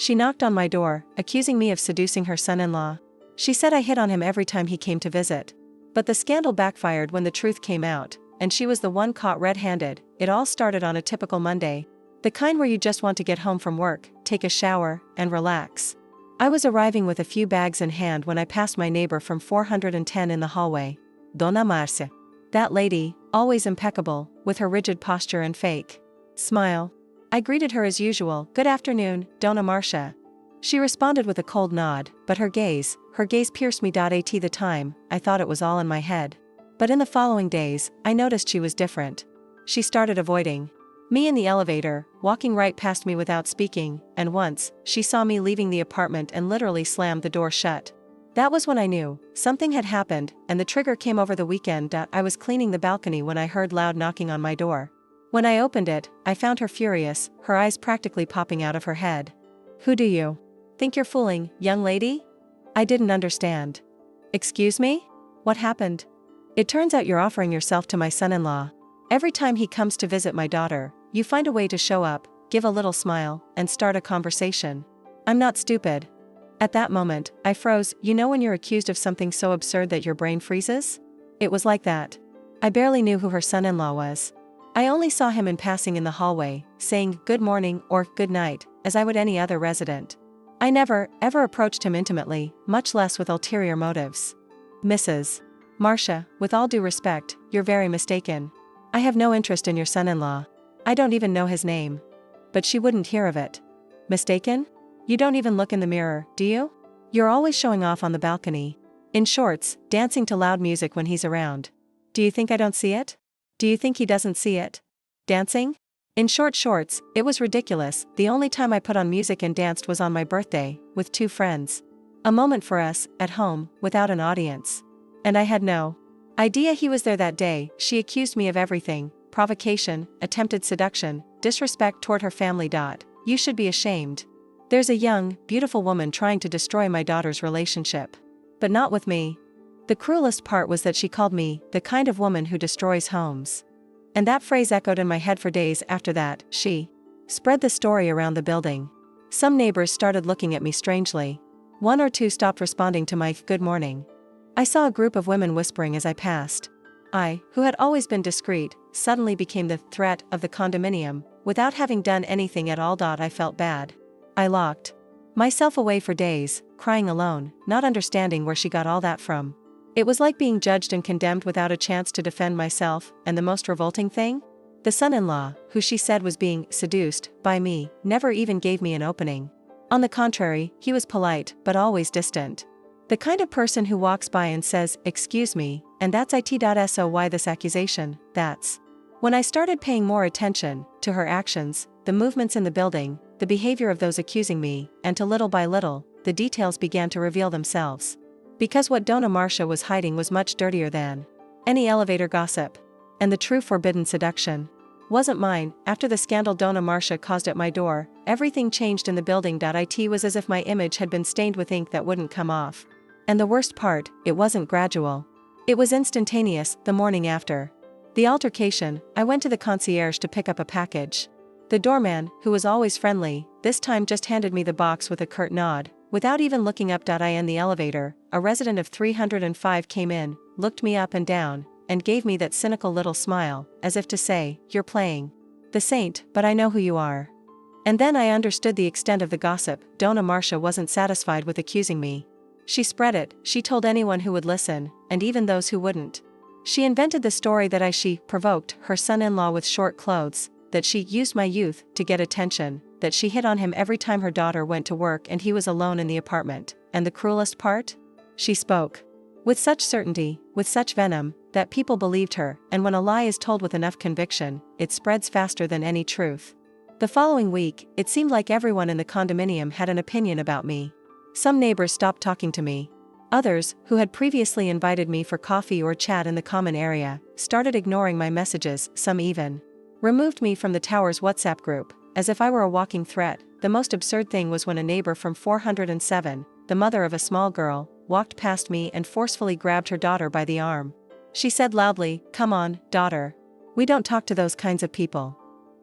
She knocked on my door, accusing me of seducing her son-in-law. She said I hit on him every time he came to visit. But the scandal backfired when the truth came out, and she was the one caught red-handed. It all started on a typical Monday. The kind where you just want to get home from work, take a shower, and relax. I was arriving with a few bags in hand when I passed my neighbor from 410 in the hallway. Donna Marcia. That lady, always impeccable, with her rigid posture and fake smile. I greeted her as usual, "Good afternoon, Donna Marcia." She responded with a cold nod, but her gaze pierced me. At the time, I thought it was all in my head. But in the following days, I noticed she was different. She started avoiding me in the elevator, walking right past me without speaking, and once, she saw me leaving the apartment and literally slammed the door shut. That was when I knew something had happened, and the trigger came over the weekend. I was cleaning the balcony when I heard loud knocking on my door. When I opened it, I found her furious, her eyes practically popping out of her head. "Who do you think you're fooling, young lady?" I didn't understand. "Excuse me? What happened?" "It turns out you're offering yourself to my son-in-law. Every time he comes to visit my daughter, you find a way to show up, give a little smile, and start a conversation. I'm not stupid." At that moment, I froze. You know when you're accused of something so absurd that your brain freezes? It was like that. I barely knew who her son-in-law was. I only saw him in passing in the hallway, saying good morning or good night, as I would any other resident. I never, ever approached him intimately, much less with ulterior motives. "Mrs. Marcia, with all due respect, you're very mistaken. I have no interest in your son-in-law. I don't even know his name." But she wouldn't hear of it. "Mistaken? You don't even look in the mirror, do you? You're always showing off on the balcony. In shorts, dancing to loud music when he's around. Do you think I don't see it? Do you think he doesn't see it? Dancing? In short shorts, it was ridiculous. The only time I put on music and danced was on my birthday, with 2 friends. A moment for us, at home, without an audience. And I had no idea he was there that day." She accused me of everything: provocation, attempted seduction, disrespect toward her family. "You should be ashamed. There's a young, beautiful woman trying to destroy my daughter's relationship. But not with me." The cruelest part was that she called me the kind of woman who destroys homes. And that phrase echoed in my head for days after that. She spread the story around the building. Some neighbors started looking at me strangely. 1 or 2 stopped responding to my good morning. I saw a group of women whispering as I passed. I, who had always been discreet, suddenly became the threat of the condominium, without having done anything at all. I felt bad. I locked myself away for days, crying alone, not understanding where she got all that from. It was like being judged and condemned without a chance to defend myself, and the most revolting thing? The son-in-law, who she said was being seduced by me, never even gave me an opening. On the contrary, he was polite, but always distant. The kind of person who walks by and says, "Excuse me," and that's it. So why this accusation? That's when I started paying more attention to her actions, the movements in the building, the behavior of those accusing me, and little by little, the details began to reveal themselves. Because what Donna Marcia was hiding was much dirtier than any elevator gossip. And the true forbidden seduction wasn't mine. After the scandal Donna Marcia caused at my door, everything changed in the building. It was as if my image had been stained with ink that wouldn't come off. And the worst part, it wasn't gradual. It was instantaneous. The morning after the altercation, I went to the concierge to pick up a package. The doorman, who was always friendly, this time just handed me the box with a curt nod. Without even looking up. In the elevator, a resident of 305 came in, looked me up and down, and gave me that cynical little smile, as if to say, "You're playing the saint, but I know who you are." And then I understood the extent of the gossip. Donna Marcia wasn't satisfied with accusing me. She spread it. She told anyone who would listen, and even those who wouldn't. She invented the story that she provoked her son-in-law with short clothes, that she used my youth to get attention, that she hit on him every time her daughter went to work and he was alone in the apartment. And the cruelest part? She spoke with such certainty, with such venom, that people believed her, and when a lie is told with enough conviction, it spreads faster than any truth. The following week, it seemed like everyone in the condominium had an opinion about me. Some neighbors stopped talking to me. Others, who had previously invited me for coffee or chat in the common area, started ignoring my messages. Some even removed me from the tower's WhatsApp group, as if I were a walking threat. The most absurd thing was when a neighbor from 407, the mother of a small girl, walked past me and forcefully grabbed her daughter by the arm. She said loudly, "Come on, daughter. We don't talk to those kinds of people."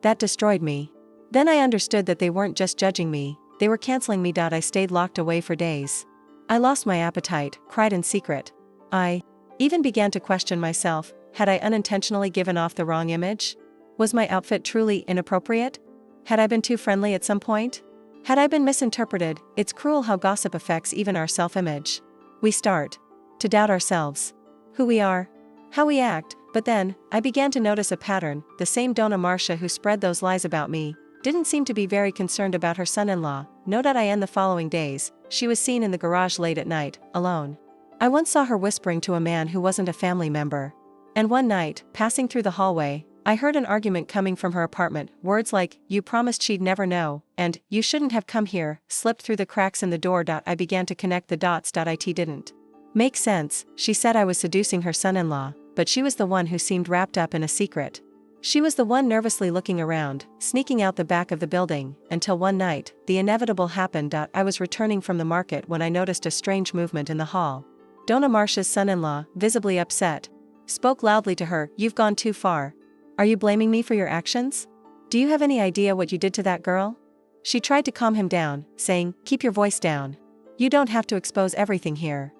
That destroyed me. Then I understood that they weren't just judging me, they were canceling me. I stayed locked away for days. I lost my appetite, cried in secret. I even began to question myself. Had I unintentionally given off the wrong image? Was my outfit truly inappropriate? Had I been too friendly at some point? Had I been misinterpreted? It's cruel how gossip affects even our self-image. We start to doubt ourselves, who we are, how we act, but then, I began to notice a pattern. The same Donna Marcia who spread those lies about me didn't seem to be very concerned about her son-in-law. In the following days, she was seen in the garage late at night, alone. I once saw her whispering to a man who wasn't a family member. And one night, passing through the hallway, I heard an argument coming from her apartment. Words like, "You promised she'd never know," and "You shouldn't have come here," slipped through the cracks in the door. I began to connect the dots. It didn't make sense. She said I was seducing her son-in-law, but she was the one who seemed wrapped up in a secret. She was the one nervously looking around, sneaking out the back of the building, until one night, the inevitable happened. I was returning from the market when I noticed a strange movement in the hall. Donna Marcia's son-in-law, visibly upset, spoke loudly to her. "You've gone too far. Are you blaming me for your actions? Do you have any idea what you did to that girl?" She tried to calm him down, saying, "Keep your voice down. You don't have to expose everything here."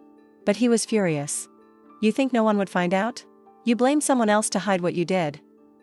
But he was furious. "You think no one would find out? You blame someone else to hide what you did."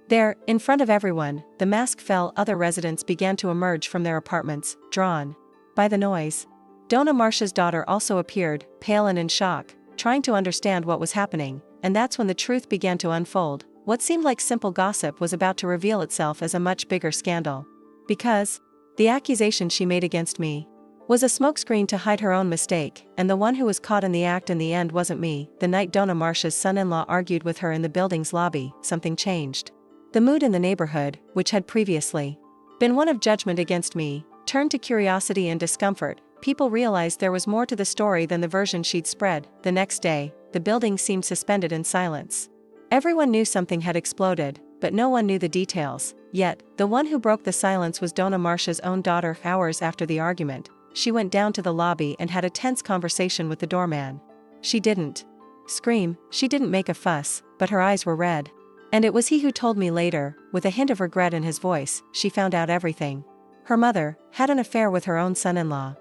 There, in front of everyone, the mask fell. Other residents began to emerge from their apartments, drawn by the noise. Donna Marcia's daughter also appeared, pale and in shock, trying to understand what was happening, and that's when the truth began to unfold. What seemed like simple gossip was about to reveal itself as a much bigger scandal. Because the accusation she made against me was a smokescreen to hide her own mistake, and the one who was caught in the act in the end wasn't me. The night Donna Marcia's son-in-law argued with her in the building's lobby, something changed. The mood in the neighborhood, which had previously been one of judgment against me, turned to curiosity and discomfort. People realized there was more to the story than the version she'd spread. The next day, the building seemed suspended in silence. Everyone knew something had exploded, but no one knew the details. Yet, the one who broke the silence was Donna Marcia's own daughter. Hours after the argument, she went down to the lobby and had a tense conversation with the doorman. She didn't scream, she didn't make a fuss, but her eyes were red. And it was he who told me later, with a hint of regret in his voice, she found out everything. Her mother had an affair with her own son-in-law.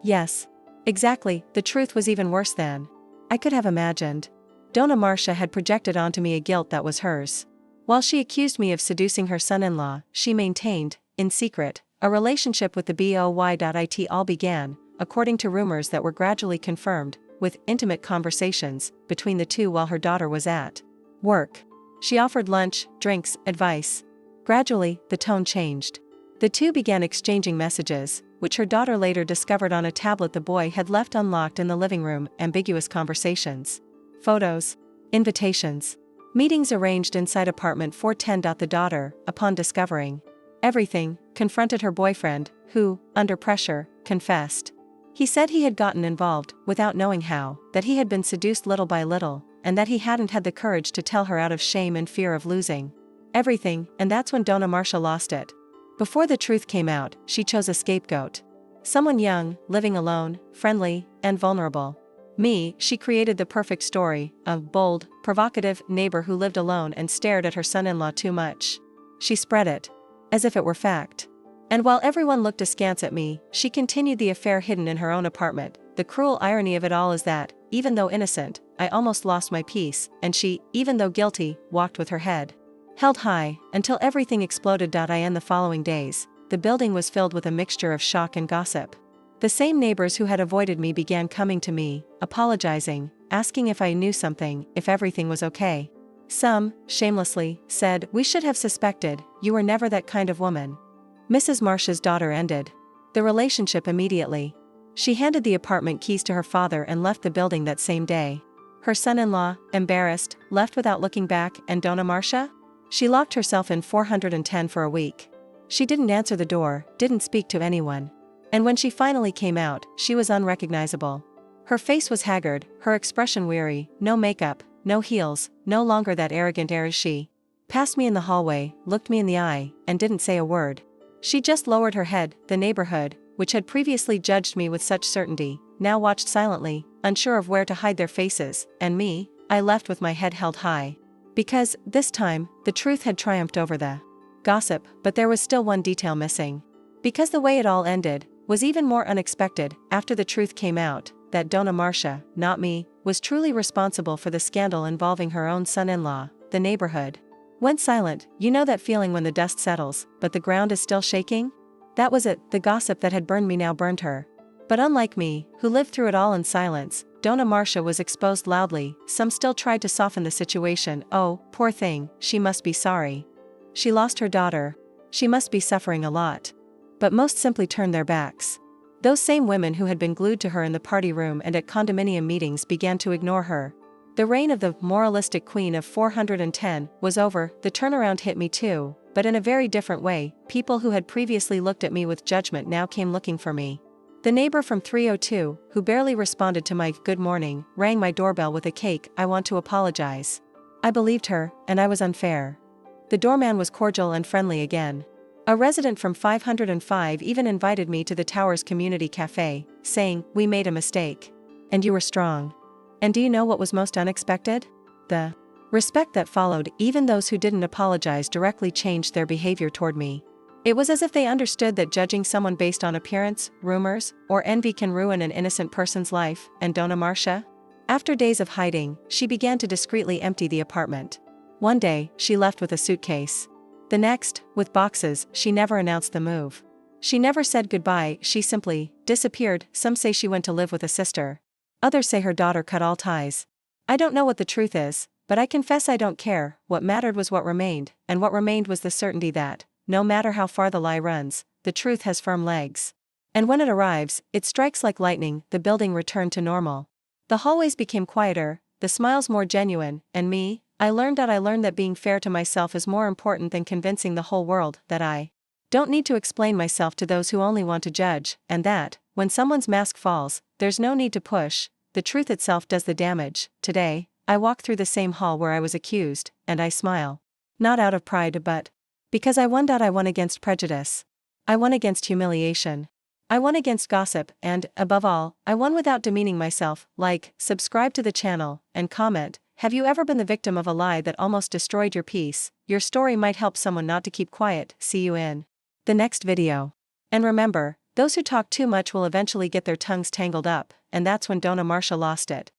Yes. Exactly, the truth was even worse than I could have imagined. Donna Marcia had projected onto me a guilt that was hers. While she accused me of seducing her son-in-law, she maintained, in secret, a relationship with the boy. It all began, according to rumors that were gradually confirmed, with intimate conversations between the two while her daughter was at work. She offered lunch, drinks, advice. Gradually, the tone changed. The two began exchanging messages, which her daughter later discovered on a tablet the boy had left unlocked in the living room. Ambiguous conversations, photos, invitations, meetings arranged inside apartment 410. The daughter, upon discovering everything, confronted her boyfriend, who, under pressure, confessed. He said he had gotten involved, without knowing how, that he had been seduced little by little, and that he hadn't had the courage to tell her out of shame and fear of losing everything. And that's when Donna Marcia lost it. Before the truth came out, she chose a scapegoat. Someone young, living alone, friendly, and vulnerable. Me. She created the perfect story, a bold, provocative neighbor who lived alone and stared at her son-in-law too much. She spread it as if it were fact. And while everyone looked askance at me, she continued the affair hidden in her own apartment. The cruel irony of it all is that, even though innocent, I almost lost my peace, and she, even though guilty, walked with her head held high, until everything exploded. In the following days, the building was filled with a mixture of shock and gossip. The same neighbors who had avoided me began coming to me, apologizing, asking if I knew something, if everything was okay. Some, shamelessly, said, "We should have suspected, you were never that kind of woman." Mrs. Marcia's daughter ended the relationship immediately. She handed the apartment keys to her father and left the building that same day. Her son-in-law, embarrassed, left without looking back. And Donna Marcia? She locked herself in 410 for a week. She didn't answer the door, didn't speak to anyone. And when she finally came out, she was unrecognizable. Her face was haggard, her expression weary, no makeup, no heels, no longer that arrogant air. She passed me in the hallway, looked me in the eye, and didn't say a word. She just lowered her head. The neighborhood, which had previously judged me with such certainty, now watched silently, unsure of where to hide their faces, and me, I left with my head held high. Because, this time, the truth had triumphed over the gossip, but there was still one detail missing. Because the way it all ended was even more unexpected after the truth came out that Donna Marcia, not me, was truly responsible for the scandal involving her own son-in-law. The neighborhood went silent. You know that feeling when the dust settles, but the ground is still shaking? That was it. The gossip that had burned me now burned her. But unlike me, who lived through it all in silence, Donna Marcia was exposed loudly. Some still tried to soften the situation. Oh, poor thing, she must be sorry. She lost her daughter. She must be suffering a lot. But most simply turned their backs. Those same women who had been glued to her in the party room and at condominium meetings began to ignore her. The reign of the moralistic queen of 410 was over. The turnaround hit me too, but in a very different way. People who had previously looked at me with judgment now came looking for me. The neighbor from 302, who barely responded to my good morning, rang my doorbell with a cake. I want to apologize. I believed her, and I was unfair. The doorman was cordial and friendly again. A resident from 505 even invited me to the tower's community cafe, saying, "We made a mistake. And you were strong." And do you know what was most unexpected? The respect that followed. Even those who didn't apologize directly changed their behavior toward me. It was as if they understood that judging someone based on appearance, rumors, or envy can ruin an innocent person's life. And Donna Marcia? After days of hiding, she began to discreetly empty the apartment. One day, she left with a suitcase. The next, with boxes. She never announced the move. She never said goodbye. She simply disappeared. Some say she went to live with a sister. Others say her daughter cut all ties. I don't know what the truth is, but I confess I don't care. What mattered was what remained, and what remained was the certainty that, no matter how far the lie runs, the truth has firm legs. And when it arrives, it strikes like lightning. The building returned to normal. The hallways became quieter, the smiles more genuine, and me, I learned that being fair to myself is more important than convincing the whole world that I don't need to explain myself to those who only want to judge, and that, when someone's mask falls, there's no need to push. The truth itself does the damage. Today, I walk through the same hall where I was accused, and I smile. Not out of pride but because I won. I won against prejudice. I won against humiliation. I won against gossip, and, above all, I won without demeaning myself. Like, subscribe to the channel, and comment. Have you ever been the victim of a lie that almost destroyed your peace? Your story might help someone not to keep quiet. See you in the next video. And remember, those who talk too much will eventually get their tongues tangled up, and that's when Donna Marcia lost it.